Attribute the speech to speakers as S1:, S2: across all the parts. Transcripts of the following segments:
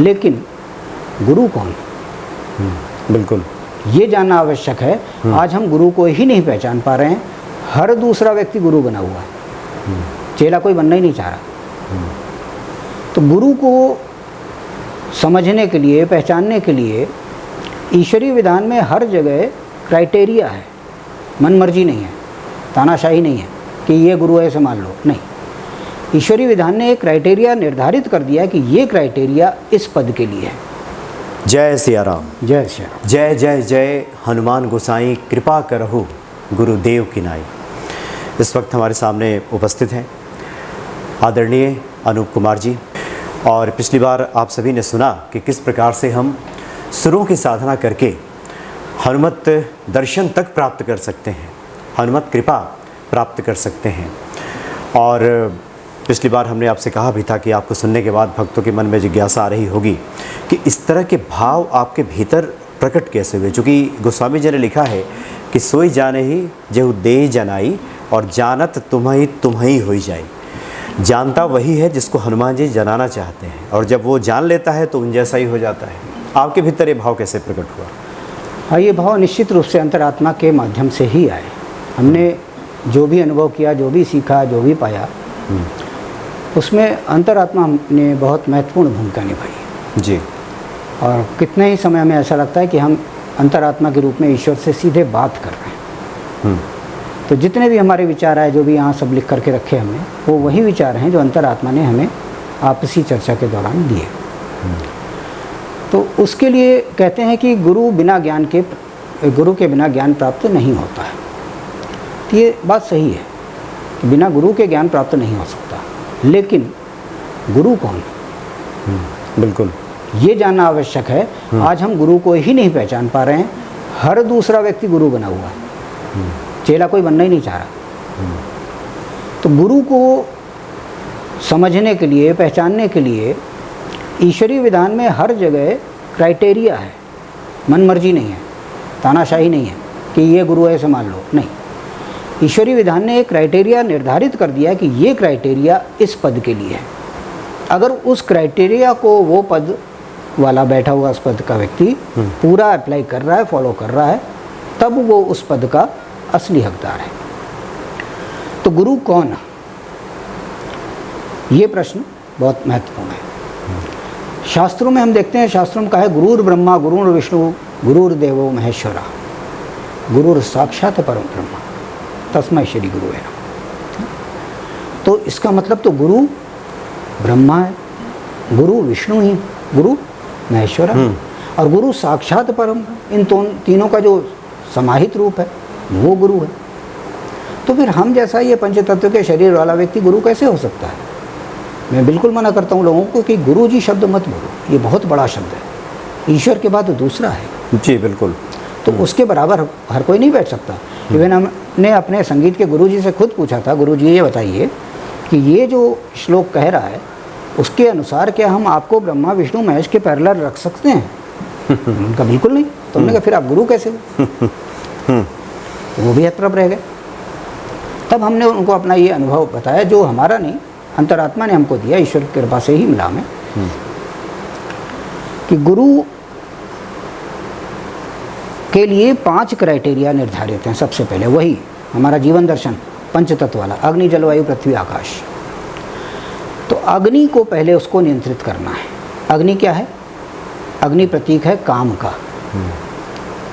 S1: लेकिन गुरु कौन?
S2: बिल्कुल,
S1: ये जानना आवश्यक है। आज हम गुरु को ही नहीं पहचान पा रहे हैं, हर दूसरा व्यक्ति गुरु बना हुआ है, चेला कोई बनना ही नहीं चाह रहा। तो गुरु को समझने के लिए, पहचानने के लिए ईश्वरीय विधान में हर जगह क्राइटेरिया है, मन मर्जी नहीं है, तानाशाही नहीं है कि ये गुरु है ऐसे मान लो, नहीं। ईश्वरीय विधान ने एक क्राइटेरिया निर्धारित कर दिया कि ये क्राइटेरिया इस पद के लिए है।
S2: जय सिया राम।
S1: जय श्री राम।
S2: जय जय जय हनुमान गोसाई कृपा करहु गुरुदेव की नाई। इस वक्त हमारे सामने उपस्थित हैं आदरणीय अनूप कुमार जी। और पिछली बार आप सभी ने सुना कि किस प्रकार से हम सुरों की साधना करके हनुमत दर्शन तक प्राप्त कर सकते हैं, हनुमत कृपा प्राप्त कर सकते हैं। और पिछली बार हमने आपसे कहा भी था कि आपको सुनने के बाद भक्तों के मन में जिज्ञासा आ रही होगी कि इस तरह के भाव आपके भीतर प्रकट कैसे हुए। चूँकि गोस्वामी जी ने लिखा है कि सोई जाने ही जेहु देह जनाई और जानत तुम्ही होई जाए। जानता वही है जिसको हनुमान जी जनाना चाहते हैं, और जब वो जान लेता है तो उन जैसा ही हो जाता है। आपके भीतर ये भाव कैसे प्रकट हुआ?
S1: हाँ, ये भाव निश्चित रूप से अंतरात्मा के माध्यम से ही आए। हमने जो भी अनुभव किया, जो भी सीखा, जो भी पाया, उसमें अंतरात्मा ने बहुत महत्वपूर्ण भूमिका निभाई
S2: जी।
S1: और कितने ही समय में ऐसा लगता है कि हम अंतरात्मा के रूप में ईश्वर से सीधे बात कर रहे हैं। तो जितने भी हमारे विचार आए, जो भी यहाँ सब लिख करके रखे हमने, वो वही विचार हैं जो अंतरात्मा ने हमें आपसी चर्चा के दौरान दिए। तो उसके लिए कहते हैं कि गुरु के बिना ज्ञान प्राप्त नहीं होता है। तो ये बात सही है कि बिना गुरु के ज्ञान प्राप्त नहीं हो सकता, लेकिन गुरु कौन?
S2: बिल्कुल,
S1: ये जानना आवश्यक है। आज हम गुरु को ही नहीं पहचान पा रहे हैं, हर दूसरा व्यक्ति गुरु बना हुआ है, चेला कोई बनना ही नहीं चाह रहा। तो गुरु को समझने के लिए, पहचानने के लिए ईश्वरीय विधान में हर जगह क्राइटेरिया है, मन मर्जी नहीं है, तानाशाही नहीं है कि ये गुरु है ऐसे मान लो, नहीं। ईश्वरीय विधान ने एक क्राइटेरिया निर्धारित कर दिया कि ये क्राइटेरिया इस पद के लिए है। अगर उस क्राइटेरिया को वो पद वाला बैठा हुआ उस पद का व्यक्ति पूरा अप्लाई कर रहा है, फॉलो कर रहा है, तब वो उस पद का असली हकदार है। तो गुरु कौन? ये प्रश्न बहुत महत्वपूर्ण है। शास्त्रों में हम देखते हैं, शास्त्रों में कहा है गुरुर ब्रह्मा गुरुर विष्णु गुरुर देवो महेश्वरा गुरुर साक्षात परम ब्रह्म तस्मै श्री गुरुवे नमः। तो इसका मतलब तो गुरु ब्रह्मा है, गुरु विष्णु ही, गुरु महेश्वरा और गुरु साक्षात परम, इन तीनों का जो समाहित रूप है वो गुरु है। तो फिर हम जैसा ये पंच तत्व के शरीर वाला व्यक्ति गुरु कैसे हो सकता है? मैं बिल्कुल मना करता हूँ लोगों को कि गुरु जी शब्द मत बोलो, ये बहुत बड़ा शब्द है, ईश्वर के बाद दूसरा है।
S2: जी बिल्कुल।
S1: तो उसके बराबर हर कोई नहीं बैठ सकता। इवन हमने अपने संगीत के गुरु जी से खुद पूछा था, गुरु जी ये बताइए कि ये जो श्लोक कह रहा है उसके अनुसार क्या हम आपको ब्रह्मा विष्णु महेश के पैरेलल रख सकते हैं? उनका बिल्कुल नहीं। तो हमने कहा फिर आप गुरु कैसे हो? तो वो भी हतप्रभ रह गए। तब हमने उनको अपना ये अनुभव बताया जो हमारा नहीं, अंतरात्मा ने हमको दिया, ईश्वर की कृपा से ही मिला हमें, कि गुरु के लिए 5 क्राइटेरिया निर्धारित हैं। सबसे पहले वही हमारा जीवन दर्शन पंच तत्व वाला, अग्नि जल वायु पृथ्वी आकाश। तो अग्नि को पहले उसको नियंत्रित करना है। अग्नि क्या है? अग्नि प्रतीक है काम का,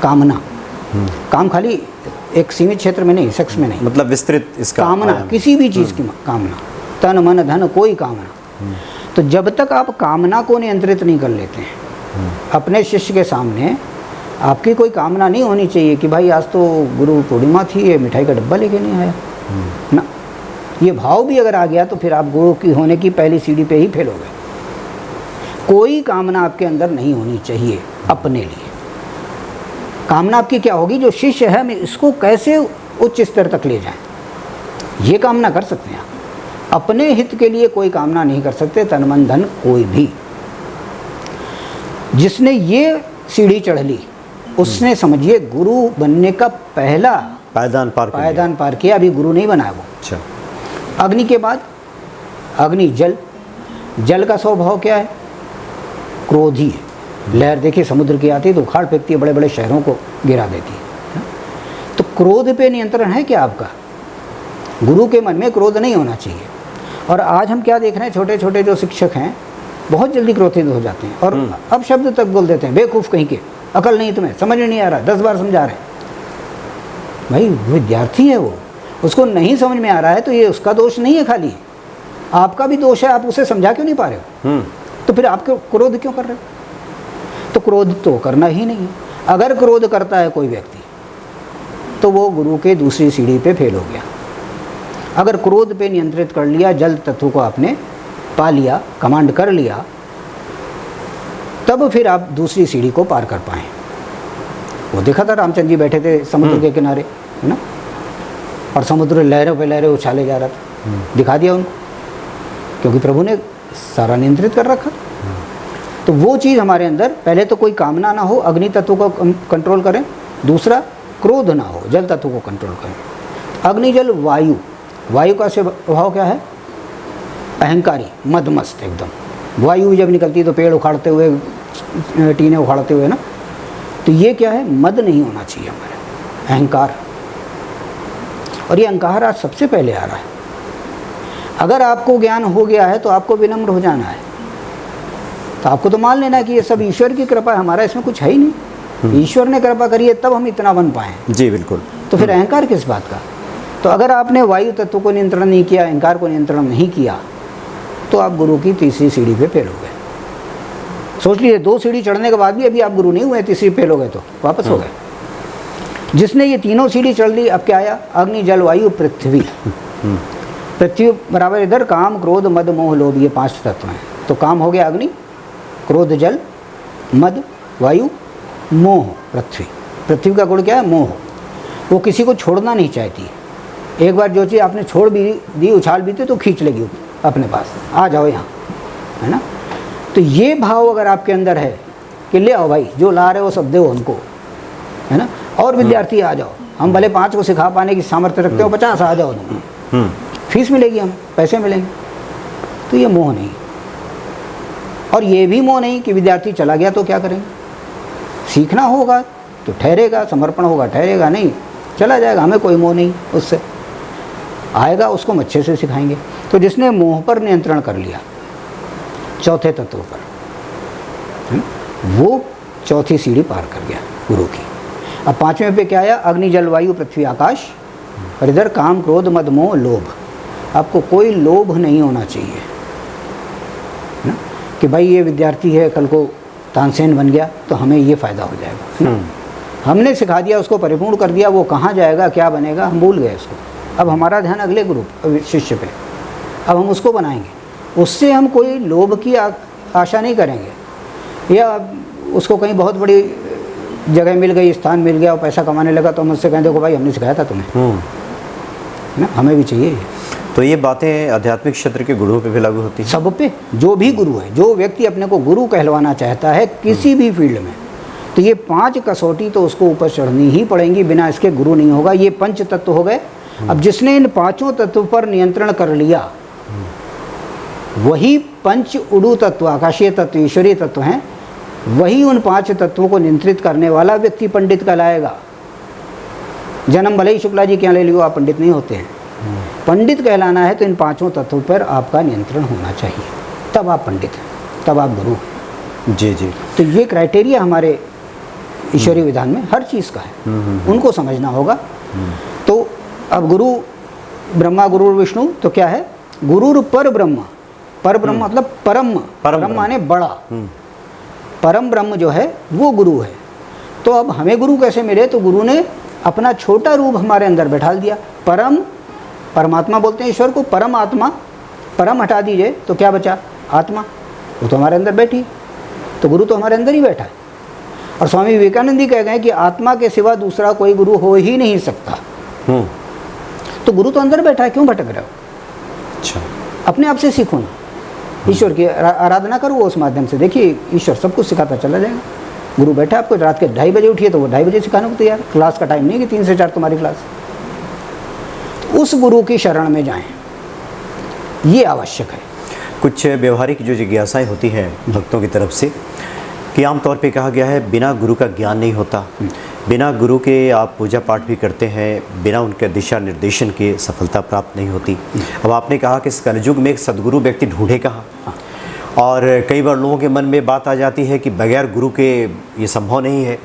S1: कामना। काम खाली एक सीमित क्षेत्र में नहीं, सेक्स में नहीं,
S2: मतलब विस्तृत इसका
S1: कामना, किसी भी चीज़ की कामना, तन मन धन कोई कामना। तो जब तक आप कामना को नियंत्रित नहीं कर लेते हैं, अपने शिष्य के सामने आपकी कोई कामना नहीं होनी चाहिए कि भाई आज तो गुरु पूर्णिमा थी, ये मिठाई का डब्बा लेके नहीं आया ना। ये भाव भी अगर आ गया तो फिर आप गुरु की होने की पहली सीढ़ी पे ही फेल हो गए। कोई कामना आपके अंदर नहीं होनी चाहिए अपने लिए। कामना आपकी क्या होगी? जो शिष्य है, मैं इसको कैसे उच्च स्तर तक ले जाएं, ये कामना कर सकते हैं आप। अपने हित के लिए कोई कामना नहीं कर सकते, तन मन धन कोई भी। जिसने ये सीढ़ी चढ़ ली उसने समझिए गुरु बनने का पहला पायदान पार किया। अभी गुरु नहीं बना है वो।
S2: अच्छा।
S1: अग्नि के बाद अग्नि जल, जल का स्वभाव क्या है? क्रोधी है। लहर देखिए समुद्र की आती है तो उखाड़ फेंकती है, बड़े बड़े शहरों को गिरा देती है। तो क्रोध पे नियंत्रण है क्या आपका? गुरु के मन में क्रोध नहीं होना चाहिए। और आज हम क्या देख रहे हैं, छोटे छोटे जो शिक्षक हैं बहुत जल्दी क्रोधित हो जाते हैं और अब शब्द तक बोल देते हैं, बेवकूफ़ कहीं के, अकल नहीं तुम्हें, समझ में नहीं आ रहा, 10 बार समझा रहे हैं। भाई विद्यार्थी है वो, उसको नहीं समझ में आ रहा है तो ये उसका दोष नहीं है, खाली आपका भी दोष है, आप उसे समझा क्यों नहीं पा रहे हो? तो फिर आप क्रोध क्यों कर रहे हो? तो क्रोध तो करना ही नहीं है। अगर क्रोध करता है कोई व्यक्ति तो वो गुरु के दूसरी सीढ़ी पे फेल हो गया। अगर क्रोध पे नियंत्रित कर लिया, जल तत्व को आपने पा लिया, कमांड कर लिया, तब फिर आप दूसरी सीढ़ी को पार कर पाएँ। वो देखा था रामचंद्र जी बैठे थे समुद्र के किनारे, है ना, और समुद्र लहरों पे लहरें उछाले जा रहा था, दिखा दिया उनको, क्योंकि प्रभु ने सारा नियंत्रित कर रखा। तो वो चीज़ हमारे अंदर, पहले तो कोई कामना ना हो, अग्नि तत्व को कंट्रोल करें, दूसरा क्रोध ना हो, जल तत्व को कंट्रोल करें। अग्नि जल वायु, वायु का स्वभाव क्या है? अहंकारी, मदमस्त एकदम। वायु जब निकलती है तो पेड़ उखाड़ते हुए, टीने उखाड़ते हुए ना, तो ये क्या है? मद नहीं होना चाहिए हमारे, अहंकार। और ये अहंकार आज सबसे पहले आ रहा है। अगर आपको ज्ञान हो गया है तो आपको विनम्र हो जाना है, तो आपको तो मान लेना कि ये सब ईश्वर की कृपा है, हमारा इसमें कुछ है ही नहीं। ईश्वर ने कृपा करी है तब हम इतना बन पाए।
S2: जी बिल्कुल।
S1: तो फिर अहंकार किस बात का? तो अगर आपने वायु तत्व को नियंत्रण नहीं किया, अहंकार को नियंत्रण नहीं किया, तो आप गुरु की तीसरी सीढ़ी पे फेल हो गए। सोच लीजिए 2 सीढ़ी चढ़ने के बाद भी अभी आप गुरु नहीं हुए, तीसरी फेल हो गए तो वापस हो गए। जिसने ये तीनों सीढ़ी चढ़ ली, अब क्या आया? अग्नि जल वायु पृथ्वी। पृथ्वी बराबर इधर काम क्रोध मद मोह लोभ, ये 5 तत्व हैं। तो काम हो गया अग्नि, क्रोध जल, मद वायु, मोह पृथ्वी। पृथ्वी का गुण क्या है? मोह। वो किसी को छोड़ना नहीं चाहती। एक बार जो चीज़ आपने छोड़ भी दी, उछाल भी दी, तो खींच लेगी अपने पास, आ जाओ यहाँ, है ना। तो ये भाव अगर आपके अंदर है कि ले आओ भाई, जो ला रहे हो सब दो उनको, है ना। और विद्यार्थी आ जाओ, हम भले 5 को सिखा पाने की सामर्थ्य रखते हो, 50 आ जाओ तुम, फीस मिलेगी, हमें पैसे मिलेंगे। तो ये मोह नहीं। और ये भी मोह नहीं कि विद्यार्थी चला गया तो क्या करेंगे? सीखना होगा तो ठहरेगा, समर्पण होगा ठहरेगा, नहीं चला जाएगा, हमें कोई मोह नहीं उससे। आएगा उसको हम अच्छे से सिखाएंगे। तो जिसने मोह पर नियंत्रण कर लिया, चौथे तत्व पर, वो चौथी सीढ़ी पार कर गया गुरु की। अब 5वें पे क्या आया? अग्नि जल वायु पृथ्वी आकाश। और इधर काम क्रोध मद मोह लोभ। आपको कोई लोभ नहीं होना चाहिए ना, कि भाई ये विद्यार्थी है कल को तानसेन बन गया तो हमें ये फ़ायदा हो जाएगा। हमने सिखा दिया, उसको परिपूर्ण कर दिया, वो कहाँ जाएगा क्या बनेगा हम भूल गए उसको। अब हमारा ध्यान अगले ग्रुप शिष्य पे, अब हम उसको बनाएंगे। उससे हम कोई लोभ की आशा नहीं करेंगे, या उसको कहीं बहुत बड़ी जगह मिल गई, स्थान मिल गया और पैसा कमाने लगा तो हम उससे कहें देखो भाई हमने सिखाया था तुम्हें, ना। हमें भी चाहिए।
S2: तो ये बातें आध्यात्मिक क्षेत्र के गुरुओं पे भी लागू होती हैं?
S1: सब पे। जो भी गुरु है, जो व्यक्ति अपने को गुरु कहलवाना चाहता है किसी भी फील्ड में, तो ये 5 कसौटी तो उसको ऊपर चढ़नी ही पड़ेंगी, बिना इसके गुरु नहीं होगा। ये 5 तत्व हो गए। अब जिसने इन 5 तत्व पर नियंत्रण कर लिया, वही 5 उडु तत्व, आकाशीय तत्व, ईश्वरीय तत्व हैं, वही उन 5 तत्वों को नियंत्रित करने वाला व्यक्ति पंडित कहलाएगा। जन्म भले ही शुक्ला जी के यहाँ ले लियो, आप पंडित नहीं होते हैं। पंडित कहलाना है तो इन 5 तत्वों पर आपका नियंत्रण होना चाहिए, तब आप पंडित हैं, तब आप गुरु हैं।
S2: जी जी।
S1: तो ये क्राइटेरिया हमारे ईश्वरीय विधान में हर चीज़ का है, उनको समझना होगा। तो अब गुरु ब्रह्मा गुरु विष्णु, तो क्या है? गुरुर पर ब्रह्म। पर ब्रह्म मतलब परम माने बड़ा। परम ब्रह्म जो है वो गुरु है। तो अब हमें गुरु कैसे मिले? तो गुरु ने अपना छोटा रूप हमारे अंदर बैठा दिया। परमात्मा बोलते हैं ईश्वर को, परम आत्मा। परम हटा दीजिए तो क्या बचा? आत्मा। वो तो हमारे अंदर बैठी, तो गुरु तो हमारे अंदर ही बैठा है। और स्वामी विवेकानंद जी कह गए कि आत्मा के सिवा दूसरा कोई गुरु हो ही नहीं सकता। तो गुरु तो अंदर बैठा है, क्यों भटक रहे हो?
S2: अच्छा,
S1: अपने आप से सीखो ना, ईश्वर की आराधना करो उस माध्यम से। देखिए ईश्वर सब कुछ सिखाता चला जाएगा। गुरु बैठा आपको, रात के 2:30 बजे उठिए तो वो 2:30 बजे सिखाने को तैयार। क्लास का टाइम नहीं कि 3 से 4 तुम्हारी क्लास। तो उस गुरु की शरण में जाएं, ये आवश्यक है।
S2: कुछ व्यवहारिक जो जिज्ञासाएं होती हैं भक्तों की तरफ से, कि आमतौर पे कहा गया है बिना गुरु का ज्ञान नहीं होता, बिना गुरु के आप पूजा पाठ भी करते हैं, बिना उनके दिशा निर्देशन के सफलता प्राप्त नहीं होती। अब आपने कहा कि इस कलयुग में एक सद्गुरु व्यक्ति ढूंढे कहाँ, और कई बार लोगों के मन में बात आ जाती है कि बगैर गुरु के ये संभव नहीं है,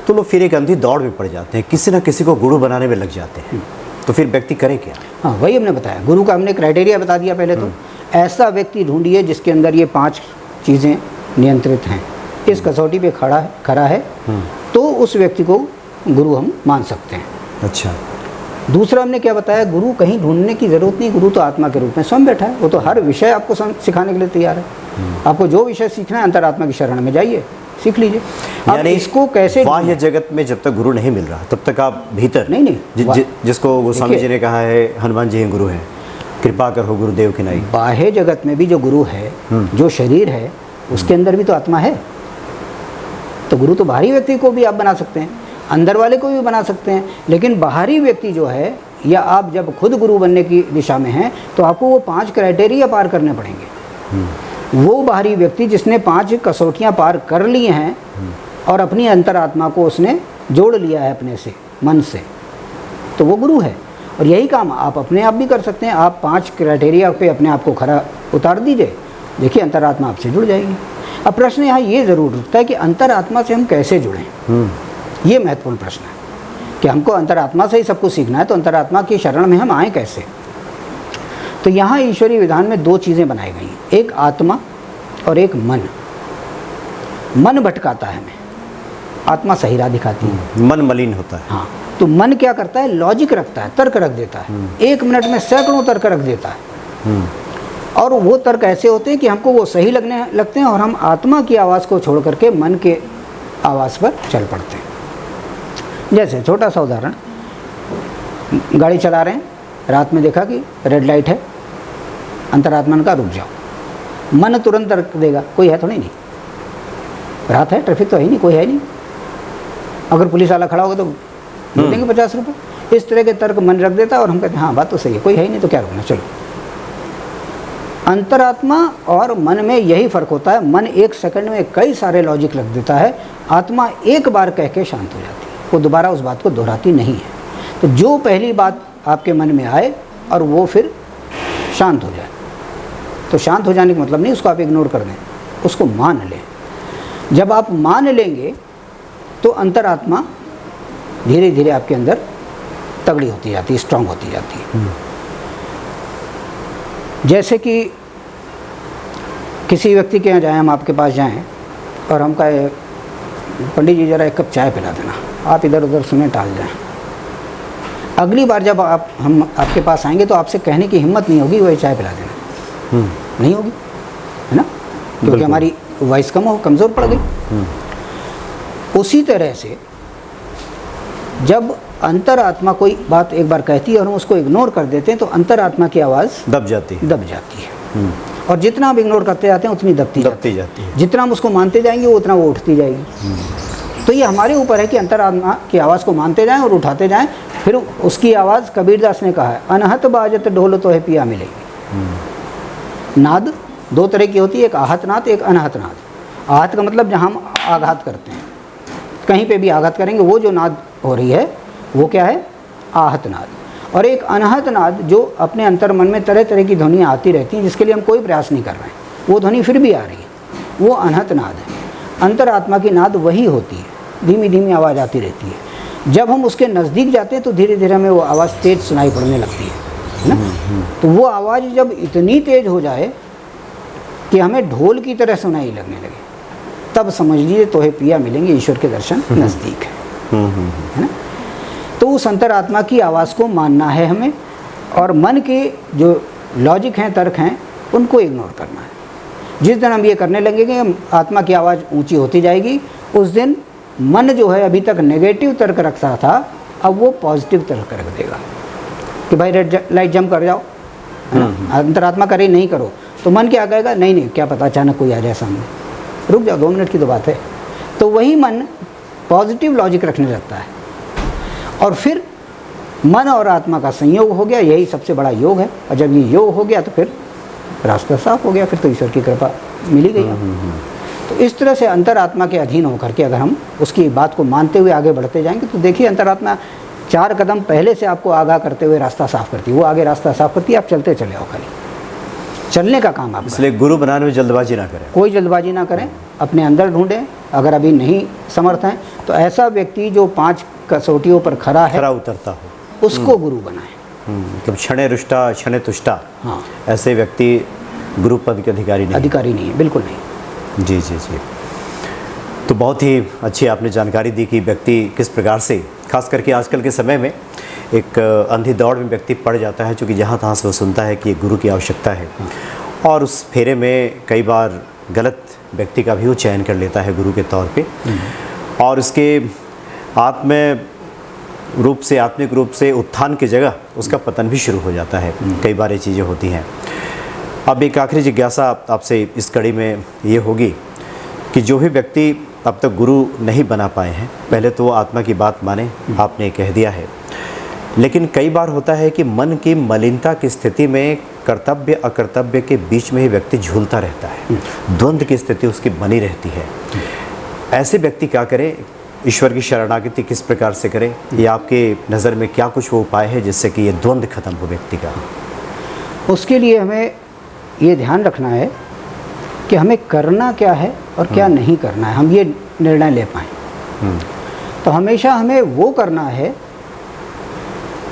S2: तो लोग फिर एक अंधी दौड़ में पड़ जाते हैं, किसी न किसी को गुरु बनाने में लग जाते हैं। तो फिर व्यक्ति करे क्या?
S1: हाँ, वही हमने बताया, गुरु का हमने क्राइटेरिया बता दिया पहले। तो ऐसा व्यक्ति ढूंढिए जिसके अंदर ये 5 चीज़ें नियंत्रित हैं, इस कसौटी पे खड़ा है, तो उस व्यक्ति को गुरु हम मान सकते हैं।
S2: अच्छा।
S1: दूसरा हमने क्या बताया, गुरु कहीं ढूंढने की ज़रूरत नहीं, गुरु तो आत्मा के रूप में स्वयं बैठा है। वो तो हर विषय आपको सिखाने के लिए तैयार है। आपको जो विषय सीखना है अंतरात्मा की शरण में जाइए, सीख लीजिए।
S2: यानी
S1: इसको कैसे
S2: बाह्य जगत में जब तक गुरु नहीं मिल रहा तब तक आप भीतर
S1: नहीं
S2: जिसको गोस्वामी जी ने कहा है हनुमान जी ही गुरु हैं, कृपा करो गुरुदेव की नाई।
S1: बाह्य जगत में भी जो गुरु है, जो शरीर है, उसके अंदर भी तो आत्मा है। तो गुरु तो बाहरी व्यक्ति को भी आप बना सकते हैं, अंदर वाले को भी बना सकते हैं, लेकिन बाहरी व्यक्ति जो है, या आप जब खुद गुरु बनने की दिशा में हैं तो आपको वो 5 क्राइटेरिया पार करने पड़ेंगे। वो बाहरी व्यक्ति जिसने 5 कसौटियाँ पार कर ली हैं और अपनी अंतरात्मा को उसने जोड़ लिया है अपने से, मन से, तो वो गुरु है। और यही काम आप अपने आप भी कर सकते हैं। आप 5 क्राइटेरिया पे अपने आप को खरा उतार दीजिए, देखिए अंतरात्मा आपसे जुड़ जाएगी। अब प्रश्न यहाँ ये ज़रूर उठता है कि अंतरात्मा से हम कैसे जुड़ें। ये महत्वपूर्ण प्रश्न है कि हमको अंतरात्मा से ही सब कुछ सीखना है, तो अंतरात्मा की शरण में हम आएँ कैसे। तो यहाँ ईश्वरीय विधान में 2 चीज़ें बनाई गई हैं, एक आत्मा और एक मन। मन भटकाता है हमें, आत्मा सही राह दिखाती है।
S2: मन मलिन होता है।
S1: हाँ, तो मन क्या करता है, लॉजिक रखता है, तर्क रख देता है। 1 मिनट में सैकड़ों तर्क रख देता है, और वो तर्क ऐसे होते हैं कि हमको वो सही लगने लगते हैं, और हम आत्मा की आवाज़ को छोड़ करके मन के आवाज़ पर चल पड़ते हैं। जैसे छोटा सा उदाहरण, गाड़ी चला रहे हैं, रात में देखा कि रेड लाइट है, अंतरात्मा ने कहा रुक जाओ। मन तुरंत तर्क देगा, कोई है थोड़ी नहीं, रात है, ट्रैफिक तो है ही नहीं, कोई है नहीं। अगर पुलिस वाला खड़ा होगा तो दे देंगे 50 रुपये। इस तरह के तर्क मन रख देता है, और हम कहते हैं हाँ बात तो सही है, कोई है ही नहीं तो क्या रुकना, चलो। अंतरात्मा और मन में यही फ़र्क होता है। मन 1 सेकंड में कई सारे लॉजिक रख देता है, आत्मा एक बार कह के शांत हो जाती है, वो दोबारा उस बात को दोहराती नहीं है। तो जो पहली बात आपके मन में आए और वो फिर शांत हो जाए, तो शांत हो जाने का मतलब नहीं उसको आप इग्नोर कर दें, उसको मान लें। जब आप मान लेंगे तो अंतरात्मा धीरे धीरे आपके अंदर तगड़ी होती जाती है, स्ट्रांग होती जाती है। जैसे कि किसी व्यक्ति के यहाँ जाएं, हम आपके पास जाएं और हम कहें पंडित जी ज़रा 1 कप चाय पिला देना, आप इधर उधर सुने टाल जाएं। अगली बार जब हम आपके पास आएंगे तो आपसे कहने की हिम्मत नहीं होगी वही चाय पिला देना, नहीं होगी, है ना, क्योंकि हमारी वॉइस कमज़ोर पड़ गई। उसी तरह से जब अंतरात्मा कोई बात एक बार कहती है और हम उसको इग्नोर कर देते हैं तो अंतरात्मा की आवाज़ दब जाती है। और जितना हम इग्नोर करते जाते हैं उतनी दबती जाती है। जितना हम उसको मानते जाएंगे वो उतना वो उठती जाएगी। तो ये हमारे ऊपर है कि अंतरात्मा की आवाज़ को मानते जाएं और उठाते जाएं। फिर उसकी आवाज़, कबीरदास ने कहा है, अनहत बाजत ढोल तो है पिया मिलेगी। नाद 2 तरह की होती है, एक आहत नाद, एक अनहत नाद। आहत का मतलब जहाँ हम आघात करते हैं, कहीं पे भी आघात करेंगे, वो जो नाद हो रही है वो क्या है, आहत नाद। और एक अनहत नाद जो अपने अंतर मन में तरह तरह की ध्वनियाँ आती रहती हैं, जिसके लिए हम कोई प्रयास नहीं कर रहे हैं, वो ध्वनि फिर भी आ रही है, वो अनहत नाद है। अंतरात्मा की नाद वही होती है, धीमी धीमी आवाज़ आती रहती है। जब हम उसके नज़दीक जाते हैं तो धीरे धीरे हमें वो आवाज़ तेज़ सुनाई पड़ने लगती है ना। तो वो आवाज़ जब इतनी तेज़ हो जाए कि हमें ढोल की तरह सुनाई लगने लगे, तब समझ लीजिए तोहे पिया मिलेंगे, ईश्वर के दर्शन नज़दीक है ना। तो उस अंतरात्मा की आवाज़ को मानना है हमें, और मन के जो लॉजिक हैं, तर्क हैं, उनको इग्नोर करना है। जिस दिन हम ये करने लगेंगे, आत्मा की आवाज़ ऊंची होती जाएगी, उस दिन मन जो है अभी तक नेगेटिव तर्क रखता था, अब वो पॉजिटिव तर्क रख देगा कि भाई रेड लाइट जंप कर जाओ, अंतरात्मा करे नहीं करो, तो मन क्या कहेगा, नहीं नहीं क्या पता अचानक कोई आ जाए सामने, रुक जाओ 2 मिनट की तो बात है। तो वही मन पॉजिटिव लॉजिक रखने लगता है, और फिर मन और आत्मा का संयोग हो गया, यही सबसे बड़ा योग है। और जब ये योग हो गया तो फिर रास्ता साफ हो गया, फिर तो ईश्वर की कृपा मिली गई। तो इस तरह से अंतरात्मा के अधीन होकर के अगर हम उसकी बात को मानते हुए आगे बढ़ते जाएंगे तो देखिए अंतरात्मा 4 कदम पहले से आपको आगाह करते हुए रास्ता साफ करती है। वो आगे रास्ता साफ करती है, आप चलते चले आओ, खाली चलने का काम आपका।
S2: इसलिए गुरु बनाने में जल्दबाजी ना करें।
S1: कोई जल्दबाजी ना करें, अपने अंदर ढूंढें। अगर अभी नहीं समर्थ हैं तो ऐसा व्यक्ति जो 5 कसौटियों पर खरा है,
S2: खरा उतरता हो,
S1: उसको गुरु बनाएं।
S2: मतलब क्षणे रुष्टा क्षणे तुष्टा,
S1: हाँ,
S2: ऐसे व्यक्ति गुरु पद के अधिकारी
S1: नहीं है, बिल्कुल नहीं।
S2: जी जी जी। तो बहुत ही अच्छी आपने जानकारी दी कि व्यक्ति किस प्रकार से, खास करके आजकल के समय में एक अंधी दौड़ में व्यक्ति पड़ जाता है, क्योंकि जहाँ तहाँ से वो सुनता है कि गुरु की आवश्यकता है, और उस फेरे में कई बार गलत व्यक्ति का भी वो चयन कर लेता है गुरु के तौर पे, और उसके आत्मिक रूप से उत्थान की जगह उसका पतन भी शुरू हो जाता है। कई बार ये चीज़ें होती हैं। अब एक आखिरी जिज्ञासा आपसे इस कड़ी में ये होगी कि जो भी व्यक्ति अब तक गुरु नहीं बना पाए हैं, पहले तो वो आत्मा की बात माने, आपने कह दिया है, लेकिन कई बार होता है कि मन की मलिनता की स्थिति में कर्तव्य अकर्तव्य के बीच में ही व्यक्ति झूलता रहता है, द्वंद्व की स्थिति उसकी बनी रहती है। ऐसे व्यक्ति क्या करें, ईश्वर की शरणागति किस प्रकार से करें, या आपके नज़र में क्या कुछ वो उपाय है जिससे कि ये द्वंद्व खत्म हो व्यक्ति का?
S1: उसके लिए हमें ये ध्यान रखना है कि हमें करना क्या है और क्या नहीं करना है, हम ये निर्णय ले पाएँ। तो हमेशा हमें वो करना है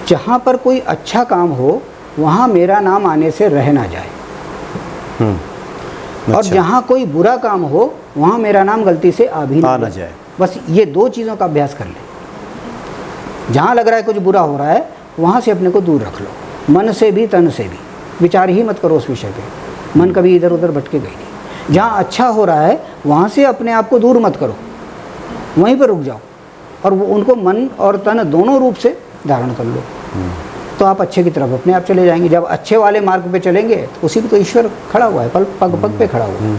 S1: जहाँ पर कोई अच्छा काम हो वहाँ मेरा नाम आने से रह ना जाए, और जहाँ कोई बुरा काम हो वहाँ मेरा नाम गलती से आ भी ना जाए। बस ये 2 चीज़ों का अभ्यास कर लें। जहाँ लग रहा है कुछ बुरा हो रहा है वहाँ से अपने को दूर रख लो, मन से भी तन से भी। विचार ही मत करो उस विषय पे, मन कभी इधर उधर भटके गई नहीं। जहाँ अच्छा हो रहा है वहाँ से अपने आप को दूर मत करो, वहीं पर रुक जाओ, और वो उनको मन और तन दोनों रूप से धारण कर लो, तो आप अच्छे की तरफ अपने आप चले जाएंगे। जब अच्छे वाले मार्ग पे चलेंगे तो उसी पे तो ईश्वर खड़ा हुआ है, पग पग पे खड़ा हुआ है,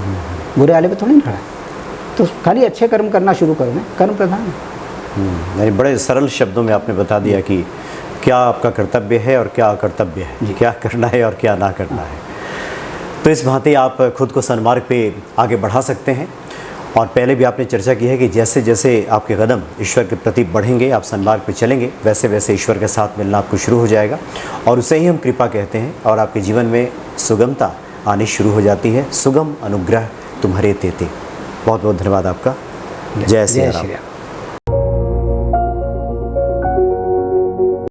S1: बुरे वाले पे थोड़ी नहीं खड़ा है। तो खाली अच्छे कर्म करना शुरू कर दें, कर्म प्रधान है।
S2: यानी बड़े सरल शब्दों में आपने बता दिया कि क्या आपका कर्तव्य है और क्या अकर्तव्य है, क्या करना है और क्या ना करना है। तो इस भांति आप खुद को सन्मार्ग पे आगे बढ़ा सकते हैं। और पहले भी आपने चर्चा की है कि जैसे जैसे आपके कदम ईश्वर के प्रति बढ़ेंगे, आप सन्मार्ग पे चलेंगे, वैसे वैसे ईश्वर के साथ मिलना आपको शुरू हो जाएगा, और उसे ही हम कृपा कहते हैं, और आपके जीवन में सुगमता आनी शुरू हो जाती है। सुगम अनुग्रह तुम्हारे तेते। बहुत बहुत धन्यवाद आपका। जय श्री राम।